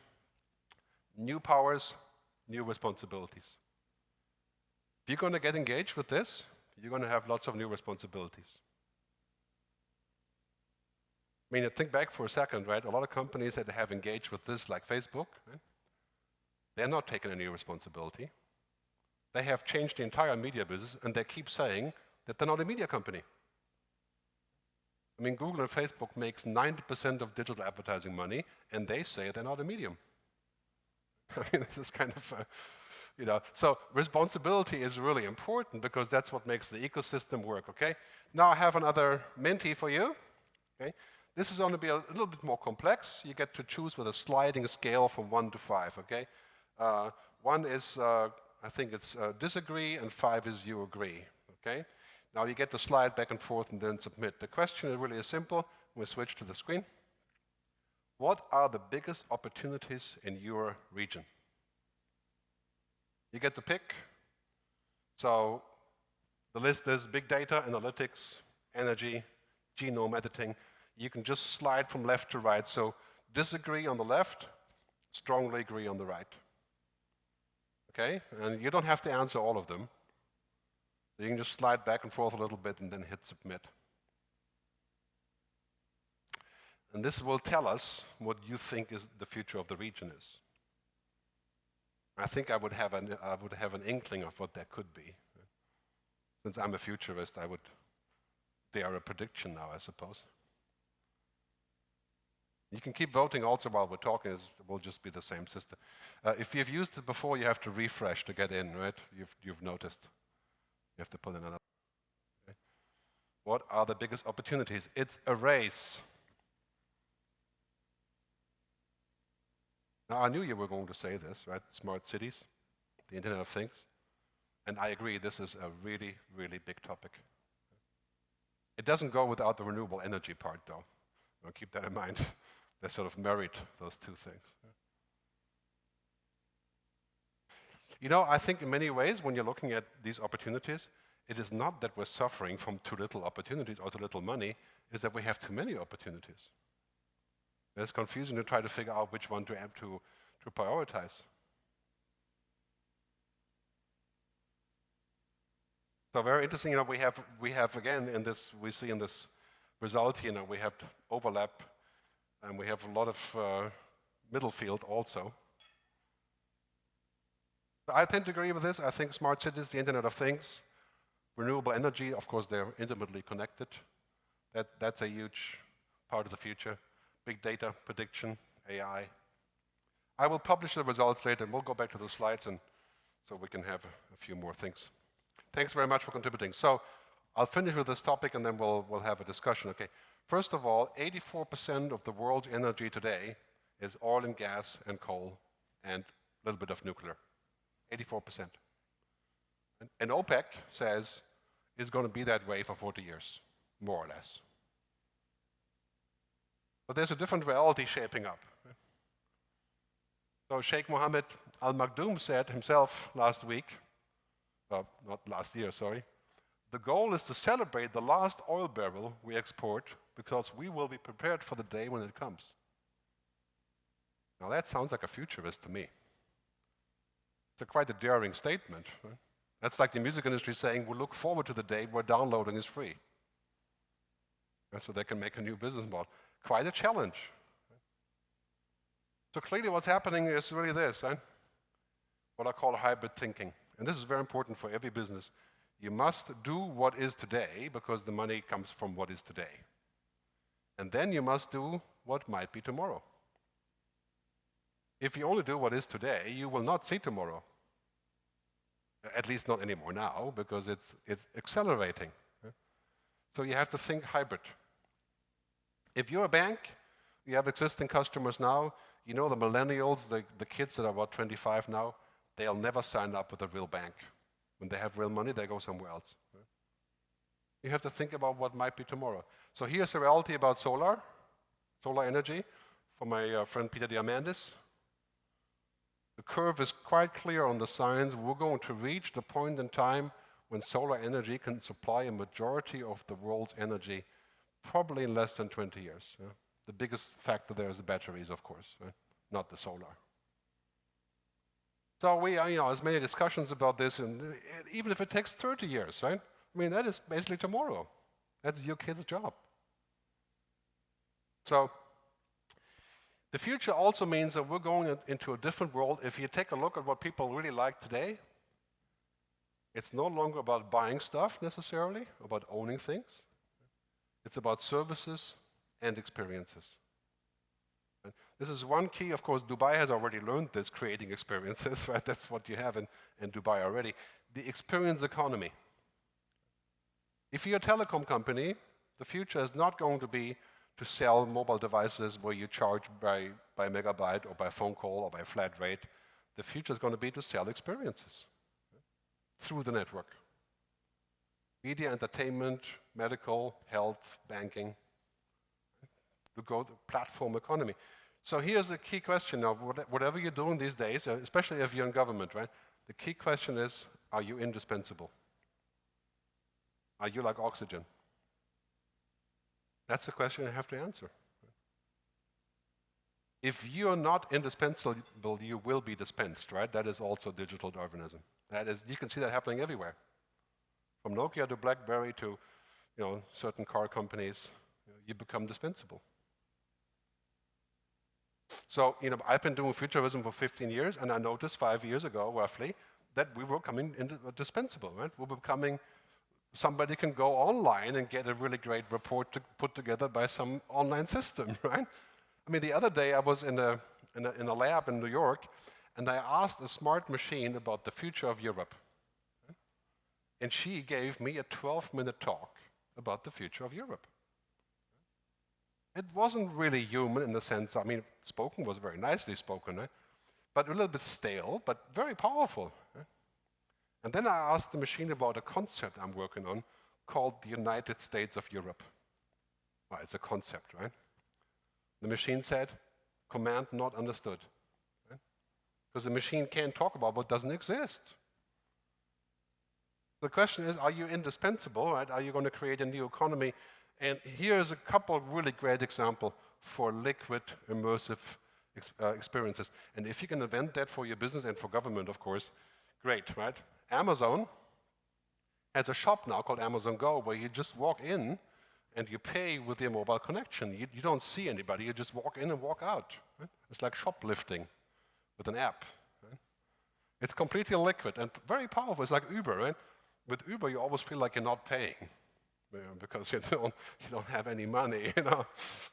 New powers, new responsibilities. If you're going to get engaged with this, you're going to have lots of new responsibilities. I mean, think back for a second, right? A lot of companies that have engaged with this, like Facebook, right? They're not taking any responsibility. They have changed the entire media business, and they keep saying that they're not a media company. I mean, Google and Facebook makes 90% of digital advertising money, and they say they're not a medium. I mean, this is kind of, you know, so responsibility is really important because that's what makes the ecosystem work, okay? Now I have another Menti for you, okay? This is going to be a little bit more complex. You get to choose with a sliding scale from 1 to 5, okay? 1 is, I think it's disagree, and 5 is you agree, okay? Now you get to slide back and forth and then submit. The question is really simple. We switch to the screen. What are the biggest opportunities in your region? You get to pick. So the list is big data, analytics, energy, genome editing. You can just slide from left to right. So disagree on the left, strongly agree on the right. Okay? And you don't have to answer all of them. You can just slide back and forth a little bit and then hit submit. And this will tell us what you think is the future of the region is. I think I would have an inkling of what that could be. Since I'm a futurist, I would dare a prediction now, I suppose. You can keep voting also while we're talking. It will just be the same system. If you've used it before, you have to refresh to get in, right? You've noticed. You have to put in another. Okay. What are the biggest opportunities? It's a race. Now, I knew you were going to say this, right? Smart cities, the Internet of Things. And I agree, this is a really, really big topic. It doesn't go without the renewable energy part, though. I'll keep that in mind. They sort of married, those two things. You know, I think in many ways, when you're looking at these opportunities, it is not that we're suffering from too little opportunities or too little money, it's that we have too many opportunities. It's confusing to try to figure out which one to prioritize. So very interesting, you know, we have again in this, we see in this result here, you know, we have overlap and we have a lot of middle field also. I tend to agree with this. I think smart cities, the Internet of Things, renewable energy, of course, they're intimately connected. That's a huge part of the future. Big data, prediction, AI. I will publish the results later, and we'll go back to the slides, and so we can have a few more things. Thanks very much for contributing. So I'll finish with this topic, and then we'll have a discussion. Okay. First of all, 84% of the world's energy today is oil and gas and coal and a little bit of nuclear. 84%. And OPEC says it's going to be that way for 40 years, more or less. But there's a different reality shaping up. So Sheikh Mohammed Al Maktoum said himself last week, not last year, sorry, the goal is to celebrate the last oil barrel we export because we will be prepared for the day when it comes. Now that sounds like a futurist to me. It's quite a daring statement. Right? That's like the music industry saying, we look forward to the day where downloading is free. Right? So they can make a new business model. Quite a challenge. So clearly what's happening is really this, right? What I call hybrid thinking. And this is very important for every business. You must do what is today because the money comes from what is today. And then you must do what might be tomorrow. If you only do what is today, you will not see tomorrow. At least not anymore now, because it's accelerating. So you have to think hybrid. If you're a bank, you have existing customers now, you know the millennials, the kids that are about 25 now, they'll never sign up with a real bank. When they have real money, they go somewhere else. You have to think about what might be tomorrow. So here's a reality about solar energy, from my friend Peter Diamandis. The curve is quite clear on the signs. We're going to reach the point in time when solar energy can supply a majority of the world's energy, probably in less than 20 years. The biggest factor there is the batteries, of course, not the solar. So we, there's many discussions about this, and even if it takes 30 years, right? I mean, that is basically tomorrow. That's your kid's job. So the future also means that we're going into a different world. If you take a look at what people really like today, it's no longer about buying stuff necessarily, about owning things. It's about services and experiences. And this is one key. Of course, Dubai has already learned this, creating experiences, right? That's what you have in Dubai already. The experience economy. If you're a telecom company, the future is not going to be to sell mobile devices where you charge by megabyte or by phone call or by flat rate. The future is going to be to sell experiences through the network. Media, entertainment, medical, health, banking, to go to platform economy. So here's the key question now, whatever you're doing these days, especially if you're in government, right? The key question is, are you indispensable? Are you like oxygen? That's the question you have to answer. If you're not indispensable, you will be dispensed, right? That is also digital Darwinism. That is, you can see that happening everywhere. From Nokia to BlackBerry to certain car companies, you become dispensable. So, I've been doing futurism for 15 years, and I noticed 5 years ago, roughly, that we were coming into dispensable, right? We were becoming, somebody can go online and get a really great report put together by some online system, right? I mean, the other day I was in a lab in New York, and I asked a smart machine about the future of Europe. And she gave me a 12-minute talk about the future of Europe. It wasn't really human in the sense, I mean, spoken was very nicely spoken, but a little bit stale, but very powerful. And then I asked the machine about a concept I'm working on called the United States of Europe. Well, it's a concept, right? The machine said, command not understood. Because the machine can't talk about what doesn't exist. The question is, are you indispensable, right? Are you going to create a new economy? And here's a couple of really great examples for liquid, immersive experiences. And if you can invent that for your business and for government, of course, great, right? Amazon has a shop now called Amazon Go, where you just walk in and you pay with your mobile connection. You don't see anybody, you just walk in and walk out. Right? It's like shoplifting with an app. Right? It's completely liquid and very powerful. It's like Uber, right? With Uber, you always feel like you're not paying, because you don't have any money,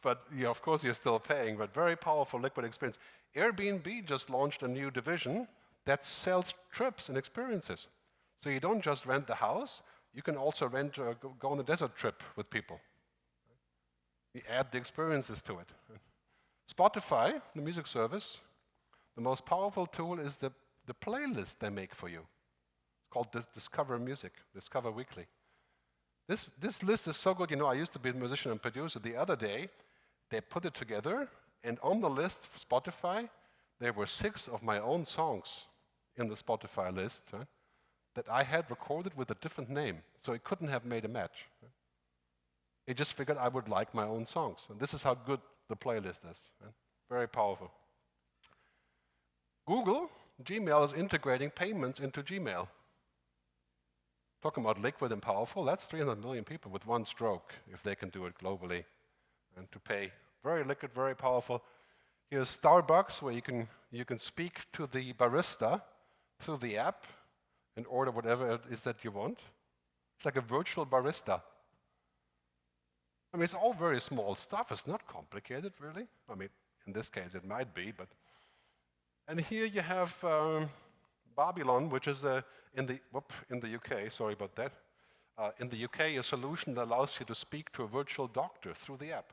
But of course, you're still paying. But very powerful liquid experience. Airbnb just launched a new division that sells trips and experiences. So you don't just rent the house; you can also rent go on a desert trip with people. You add the experiences to it. Spotify, the music service, the most powerful tool is the playlist they make for you. Called Discover Music, Discover Weekly. This list is so good. I used to be a musician and producer. The other day, they put it together, and on the list for Spotify, there were 6 of my own songs in the Spotify list that I had recorded with a different name, so it couldn't have made a match. It just figured I would like my own songs, and this is how good the playlist is. Very powerful. Google, Gmail is integrating payments into Gmail. Talking about liquid and powerful, that's 300 million people with one stroke, if they can do it globally, and to pay. Very liquid, very powerful. Here's Starbucks, where you can speak to the barista through the app and order whatever it is that you want. It's like a virtual barista. I mean, it's all very small stuff. It's not complicated, really. I mean, in this case, it might be, but... And here you have Babylon, which is in the UK, sorry about that. In the UK, a solution that allows you to speak to a virtual doctor through the app.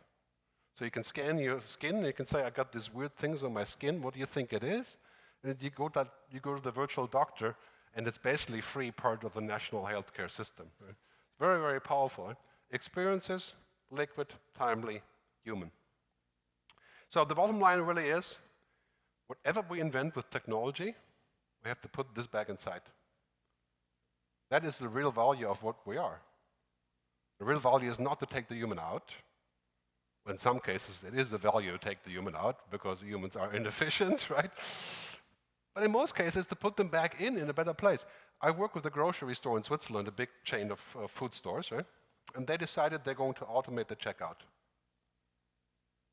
So you can scan your skin, and you can say, I got these weird things on my skin, what do you think it is? And you go to the virtual doctor, and it's basically free part of the national healthcare system. Right? Very, very powerful. Right? Experiences, liquid, timely, human. So the bottom line really is, whatever we invent with technology, we have to put this back inside. That is the real value of what we are. The real value is not to take the human out. In some cases, it is the value to take the human out because humans are inefficient, right? But in most cases, to put them back in a better place. I work with a grocery store in Switzerland, a big chain of food stores, right? And they decided they're going to automate the checkout.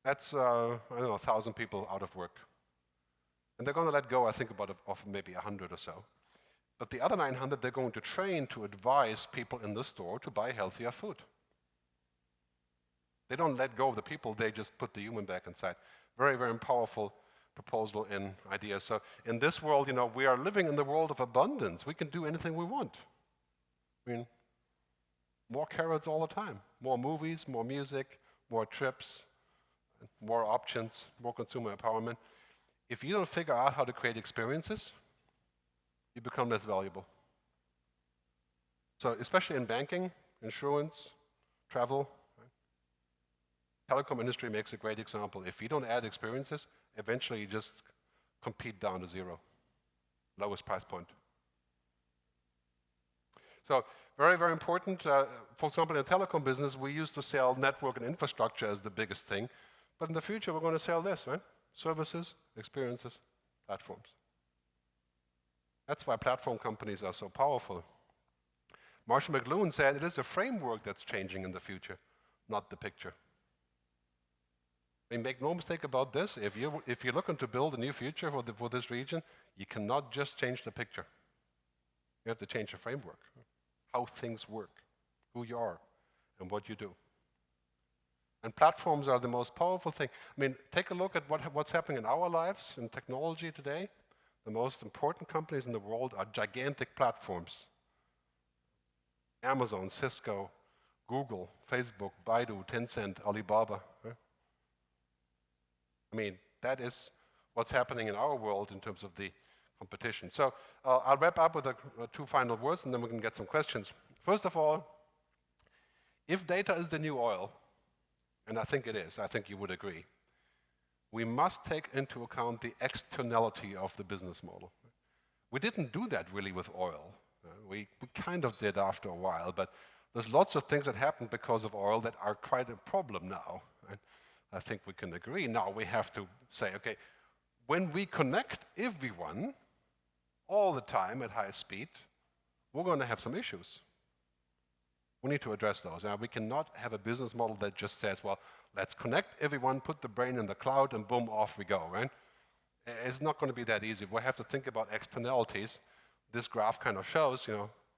That's, 1,000 people out of work. And they're going to let go, I think, of maybe 100 or so. But the other 900, they're going to train to advise people in the store to buy healthier food. They don't let go of the people, they just put the human back inside. Very, very powerful proposal and idea. So in this world, we are living in the world of abundance. We can do anything we want. I mean, more carrots all the time. More movies, more music, more trips, more options, more consumer empowerment. If you don't figure out how to create experiences, you become less valuable. So especially in banking, insurance, travel, telecom industry makes a great example. If you don't add experiences, eventually you just compete down to zero. Lowest price point. So very, very important. For example, in the telecom business, we used to sell network and infrastructure as the biggest thing. But in the future, we're going to sell this, right? Services, experiences, platforms. That's why platform companies are so powerful. Marshall McLuhan said it is the framework that's changing in the future, not the picture. I mean, make no mistake about this. If you're looking to build a new future for this region, you cannot just change the picture. You have to change the framework, how things work, who you are, and what you do. And platforms are the most powerful thing. I mean, take a look at what's happening in our lives in technology today. The most important companies in the world are gigantic platforms. Amazon, Cisco, Google, Facebook, Baidu, Tencent, Alibaba. Right? I mean, that is what's happening in our world in terms of the competition. So I'll wrap up with two final words, and then we can get some questions. First of all, if data is the new oil, and I think it is, I think you would agree, we must take into account the externality of the business model. We didn't do that really with oil. We kind of did after a while, but there's lots of things that happened because of oil that are quite a problem now. Right? I think we can agree. Now we have to say, okay, when we connect everyone all the time at high speed, we're going to have some issues. We need to address those. Now, we cannot have a business model that just says, well, let's connect everyone, put the brain in the cloud, and boom, off we go, right? It's not going to be that easy. We have to think about externalities. This graph kind of shows,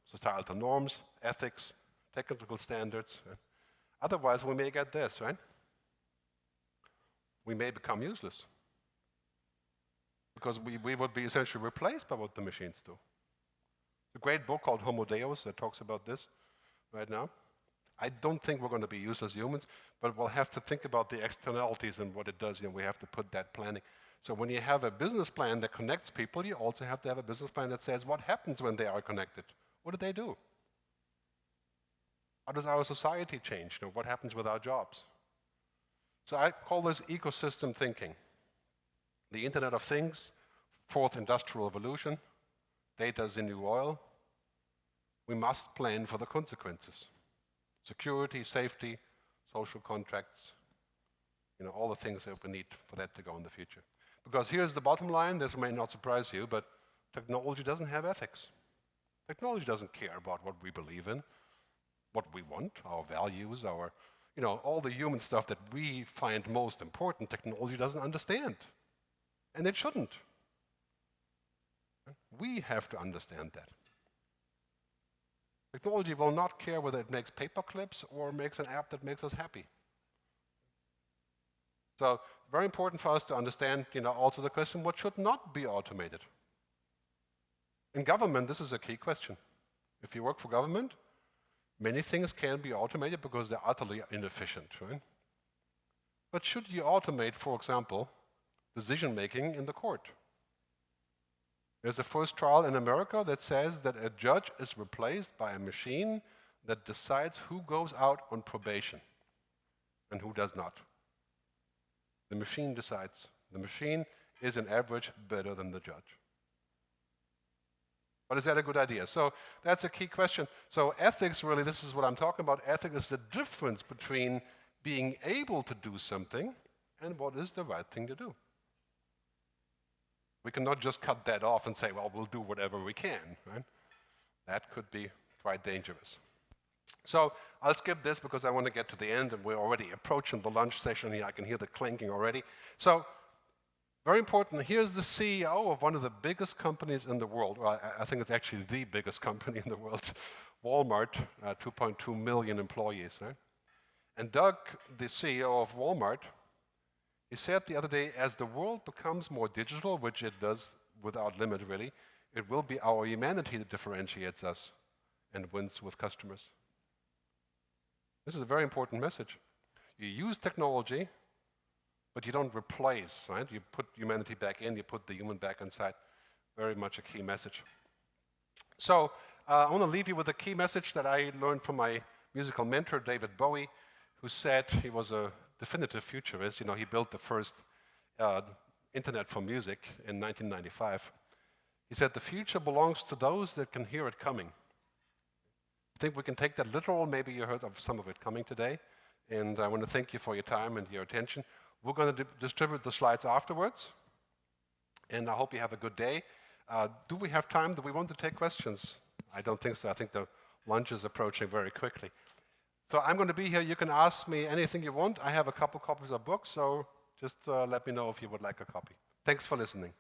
societal norms, ethics, technical standards. Right? Otherwise, we may get this, right? We may become useless because we would be essentially replaced by what the machines do. A great book called Homo Deus that talks about this right now. I don't think we're going to be useless humans, but we'll have to think about the externalities and what it does. We have to put that planning. So when you have a business plan that connects people, you also have to have a business plan that says what happens when they are connected. What do they do? How does our society change? What happens with our jobs? So I call this ecosystem thinking. The Internet of Things, fourth industrial revolution, data is the new oil. We must plan for the consequences. Security, safety, social contracts, all the things that we need for that to go in the future. Because here's the bottom line, this may not surprise you, but technology doesn't have ethics. Technology doesn't care about what we believe in, what we want, our values, our, all the human stuff that we find most important, technology doesn't understand. And it shouldn't. We have to understand that. Technology will not care whether it makes paper clips or makes an app that makes us happy. So very important for us to understand, also the question, what should not be automated? In government, this is a key question. If you work for government, many things can be automated because they're utterly inefficient, right? But should you automate, for example, decision-making in the court? There's a first trial in America that says that a judge is replaced by a machine that decides who goes out on probation and who does not. The machine decides. The machine is on average better than the judge. But is that a good idea? So that's a key question. So ethics, really, this is what I'm talking about. Ethics is the difference between being able to do something and what is the right thing to do. We cannot just cut that off and say, well, we'll do whatever we can, right? That could be quite dangerous. So I'll skip this because I want to get to the end, and we're already approaching the lunch session here. I can hear the clinking already. So very important, here's the CEO of one of the biggest companies in the world. Well, I think it's actually the biggest company in the world, Walmart, 2.2 million employees. Right? And Doug, the CEO of Walmart, he said the other day, as the world becomes more digital, which it does without limit really, it will be our humanity that differentiates us and wins with customers. This is a very important message. You use technology, but you don't replace, right? You put humanity back in, you put the human back inside. Very much a key message. So I want to leave you with a key message that I learned from my musical mentor, David Bowie, who said he was a definitive futurist. He built the first internet for music in 1995. He said, the future belongs to those that can hear it coming. I think we can take that literal. Maybe you heard of some of it coming today. And I want to thank you for your time and your attention. We're going to distribute the slides afterwards. And I hope you have a good day. Do we have time? Do we want to take questions? I don't think so. I think the lunch is approaching very quickly. So I'm going to be here. You can ask me anything you want. I have a couple copies of books, so just let me know if you would like a copy. Thanks for listening.